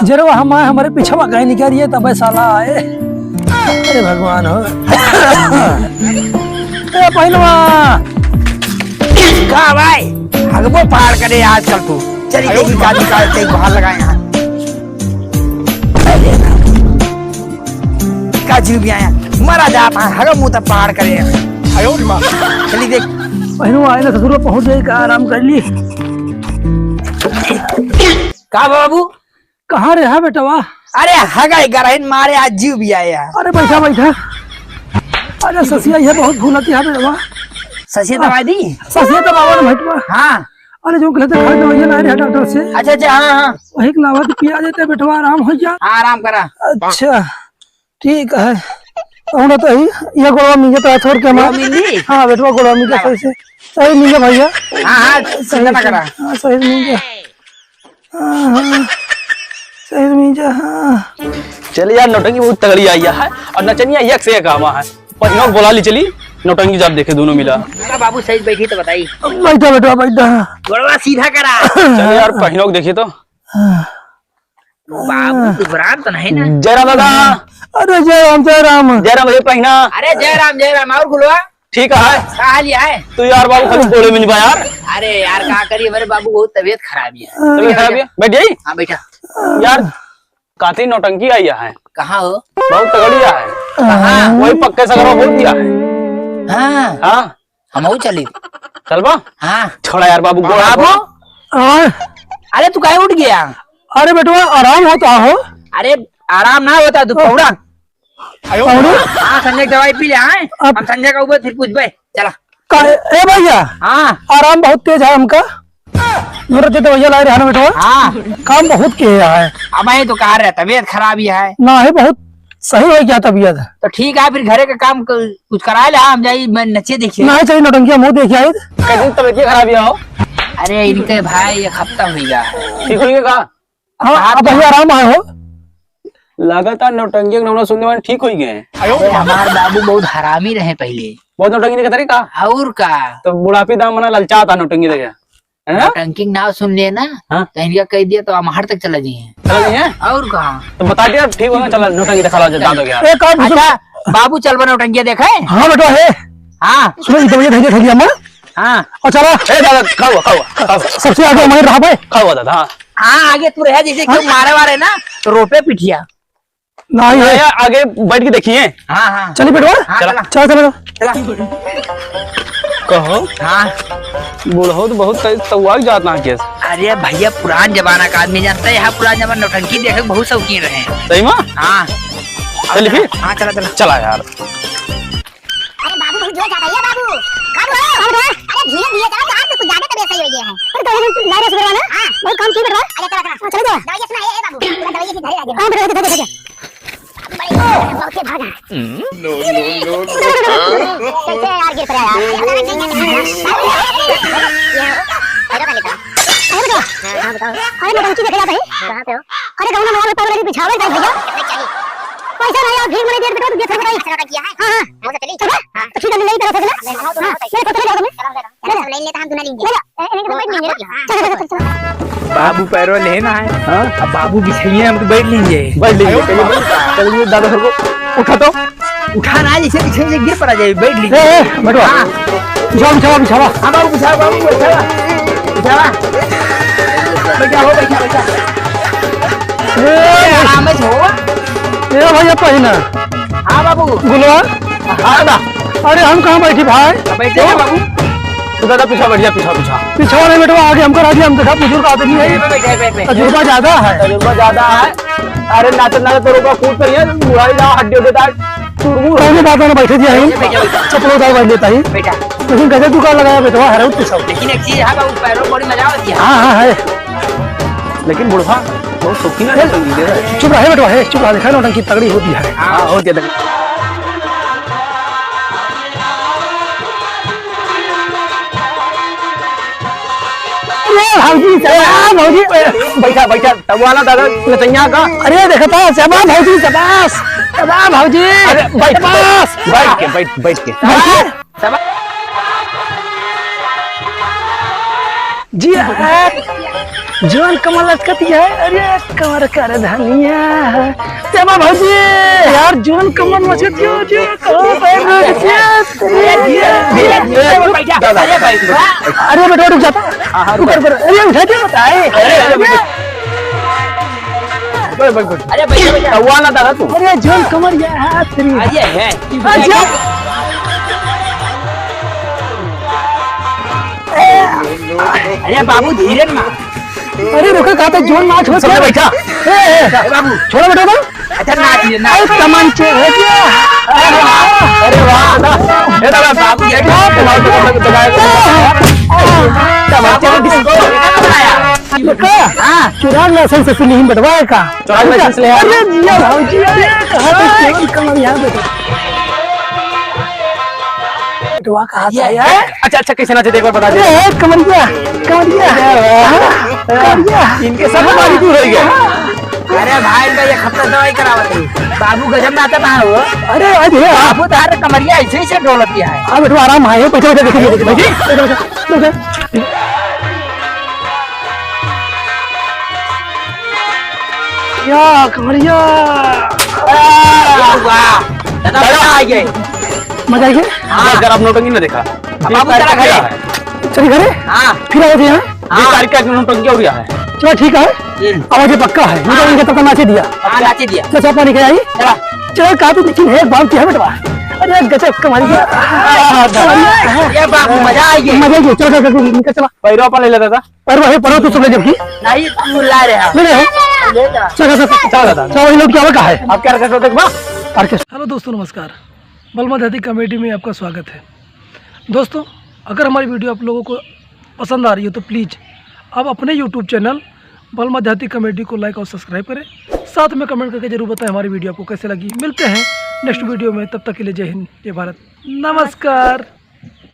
जरा हम हमारे पीछे कहीं निकल रही है तब साला आए। अरे भगवान हो पहलवा कहा भाई हगबो पार करे आजकल तू चली गई गाड़ी निकालते बाहर लगाए यहाँ का जीव भी आया मरा जाता है हगम मुँह तब पार करे चली देख पहलवा आए ना ससुर पहुंच गई का आराम कर ली। का बाबू कहाँ रहा बेटवा? अरे हगाई गरहिन मारे आज जीव भी आया। अरे बैठा बैठा। अरे ससिया ये बहुत भूलती है बेटवा। ससिया दवाई दी? ससिया तो बाबा ने भेटवा। हाँ अरे जो कहते खाए दवाइयां ला रहे डॉक्टर से। अच्छा अच्छा हाँ हाँ वही लावा तो पिया देते बेटवा आराम हो जा। आराम करा। अच्छा ठीक है हमरा तो ये गोलवा मिल जाता है छोड़ के हमारा। हाँ बेटवा गोलवा मिल जाता है सही मिल गया भैया। हाँ हाँ सही ना करा। हाँ सही मिल गया। हाँ सही मिल जा। हाँ चलिए यार नौटंकी बहुत तगड़ी आई है और नचनिया एक से एक आवा है। पहनों बोला ली चली नौटंकी जब देखे दोनों मिला। बाबू सही बैठी तो बताई। बैठा बेटवा बैठा। गोलवा सीधा करा। चलिए यार पहनों देखिए तो। बाबू घबरान तो नहीं ना? जय राम दादा। अरे जय राम जय राम। जय राम भैया पहना। अरे जय राम और गुलवा ठीक है कहा लिया है तो यार बाबू खाली बोले में नहीं बा यार। अरे यार क्या करिए मेरे बाबू बहुत तबीयत खराब है। तबीयत खराब है बैठ जाइए। हाँ बैठा। यार काती नौटंकी आई है कहाँ हो? बहुत तगड़ी है। कहाँ? वही पक्के सगरों बोल दिया है। हाँ हाँ हम चली। चलबा हाँ छोड़ा यार बाबू को। बाबू अरे तू कहीं उठ गया? अरे बेटवा आराम होता हो। अरे आराम ना होता तू पौड़ा। हाँ संजय दवाई पी ले। हाँ हम संजय का ऊपर फिर पूछ भाई चला। ए भैया हाँ आराम बहुत तेज है हमका। जरूरत दवाइयाँ ला रहे हैं ना बेटवा। हाँ काम बहुत किया है। अब ये तो कह रहे तबीयत खराब ही है ना है बहुत सही हो गया तबीयत। तो ठीक है फिर घरे का काम कुछ करा ले। हम जाइए मैं नचे देखिए। ना चाहिए नौटंकिया मुँह देखिए आए। कैसे तबीयत खराब है हो? अरे इनके भाई एक हफ्ता हो गया। ठीक होइए का? हाँ अब भैया आराम आए हो। लगातार नौटंकी नमूना सुनने वाले ठीक हो ही गए। अरे हमारे बाबू बहुत हरामी रहे पहले। बहुत नौटंकी देखे तरीका और का तो बुढ़ापी दाम मना ललचाता नौटंकी देखे है ना। टंकिंग नाव सुन लिए ना हाँ? तो इनका कह दिया तो हम हर तक चला जाइए। चला नहीं है और कहा तो बता दिया ठीक होगा। चला नौटंकी दिखा लो दांत हो गया। एक काम अच्छा बाबू चल बना टंकिया देखे। हाँ बेटा है हाँ सुनो ये दवाइयाँ भेजे भेजिए अम्मा। हाँ और चलो ए दादा खाओ सबसे आगे हमारे रहा भाई। खाओ दादा। हाँ हाँ आगे तू रहे जैसे क्यों मारे वारे ना तो रोपे पिटिया। नहीं है यार आगे बैठ के देखिए। हाँ हाँ चलिए बेटवा। हाँ, चला चलो चला कहो हाँ बूढ़ो तो बहुत तवाग जाता है केस। अरे भैया पुरान जमाना का आदमी जानता है। यहाँ पुरान जमाना नौटंकी देखे बहुत शौकीन रहे। सही माँ हाँ चलिए फिर। हाँ चला चला चला यार। अरे बाबू बहुत जोर जाता है बाबू। कब हो? अरे धीरे धीरे चला आज तो कुछ ज्यादा तबीयत सही हो गया है। अरे दवाई ला रहे सुबह ना। हां बहुत काम की बेटा। अरे चला चला चलो दवाई सुना ए बाबू पूरा दवाई की धरे आगे। हां बेटा दे बहुत से भागा। नो कैसे यार गिर पड़ा यार। अरे लेता अरे बेटा हां बताओ। अरे मैं उनकी देख रहा था। कहां पे हो? अरे गांव में मोबाइल पर वाली बिछावे था भैया। पैसा नहीं यार भीड़ में देर बेटा तू बताइए। अच्छा किया है। हां हां वो चली चलो। हां तो ठीक है नहीं तरह से ना। हां मेरे को चले जाओ तुम। चलो ले लेता हम दोनों लेंगे। इन्हें तो बैठ लेंगे। चलो बाबू पैरों लेना है। हाँ अब बाबू बिछाइए हम तो बैठ लीजिए। बैठ लीजिए चलिए दादा सर को उठा तो उठाना जैसे पीछे से गिर पड़ा जाए। बैठ लीजिए बेटवा बिछावा बिछावा। हाँ बाबू बिछाओ बाबू बिछावा बिछावा बैठा हो बैठा आराम से हो। ए भैया पहना। हाँ बाबू गुलवा। हाँ दादा अरे हम कहाँ बैठी भाई? बैठे हैं बाबू। तो दादा पीछा बैठ जा पीछा पिछवा नहीं बेटवा आगे हमको राजी हम देखा बुजुर्ग आदमी है। बैठे तजुर्बा ज्यादा है। तजुर्बा ज्यादा है। अरे नाचत नाचत तो रोका कूद करिए बुढ़ाई जाओ हड्डी देता चुरमू पहले बात में बैठे थे हम चप्पल उतार बैठ लेता ही। बैठा लेकिन गजब दुकान लगाया बेटवा हरे पिछवा। लेकिन एक चीज है बाबू पैरों बड़ी मजा होती है। हाँ हाँ है लेकिन बुढ़वा बहुत शौकीन है नौटंकी दे। चुप रहे बेटवा है चुप रहा देखा नौटंकी तगड़ी होती है। हाँ हो गया भाजी भाजी बैठा बैठा तब वाला दादा नचैया का। अरे देखता सबा भाजी सबा भाजी। अरे बैठ बैठ के जी जोन कमल लटकती है, अरे कमर कर धनिया तेमा भौजी यार जोन कमल मचती हो जो अरे बेटा रुक जाता अरे उठा के बताए अरे भैया हुआ ना दादा तू अरे जोन कमर यार अरे बाबू धीरे ना। अरे रुको कहा था जोन नाच हो सबने बैठा बाबू छोड़ो बेटा ना अच्छा नाच ना तमंचे हो गया अरे वाह ये दादा बाबू ये चुराग लाइसेंस से नहीं बटवाए का चुराग लाइसेंस ले अरे जिया भाऊजी अरे कहा तो जोन कमर यहाँ बटवा कहा था यार अच्छा अच्छा कैसे नाचे एक बार बता दे अरे कमरिया इनके सब हमारी दूर हो गया अरे भाई का ये खपत दवाई करावत है बाबू गजब नाचा कहाँ हो। अरे अरे बाबू तार कमरिया ऐसे ही से डोलती है। हाँ बेटवा आराम है बैठो बैठो देखिए या कमरिया वाह दादा मजा आ गए। मजा आई अगर आप नौटंकी ना देखा बाबू तेरा घर है। चलिए घरे हाँ फिर आए थे यहाँ 20 तारीख का नौटंकी हो गया है चलो ठीक है आवाज ये पक्का है मुझे इनके तक नाचे दिया हाँ नाचे दिया चलो पानी के आई चला चलो कहा तो लेकिन है बात क्या है बेटवा अरे गजब कमरिया ये बाबू मजा आ गई। मजा आई चलो चलो निकल चला पैरवा पर ले लेता था पर वही पढ़ो तो सब जबकि नहीं तू ला रहा ले रहे हो चलो चलो चलो ये लोग क्या कहा है आप क्या करते हो हेलो दोस्तों नमस्कार बलमा दादी कमेटी में आपका स्वागत है। दोस्तों अगर हमारी वीडियो आप लोगों को पसंद आ रही हो तो प्लीज़ आप अपने यूट्यूब चैनल बलमा दादी कमेटी को लाइक और सब्सक्राइब करें, साथ में कमेंट करके जरूर बताएं हमारी वीडियो आपको कैसे लगी। मिलते हैं नेक्स्ट वीडियो में, तब तक के लिए जय हिंद जय भारत नमस्कार।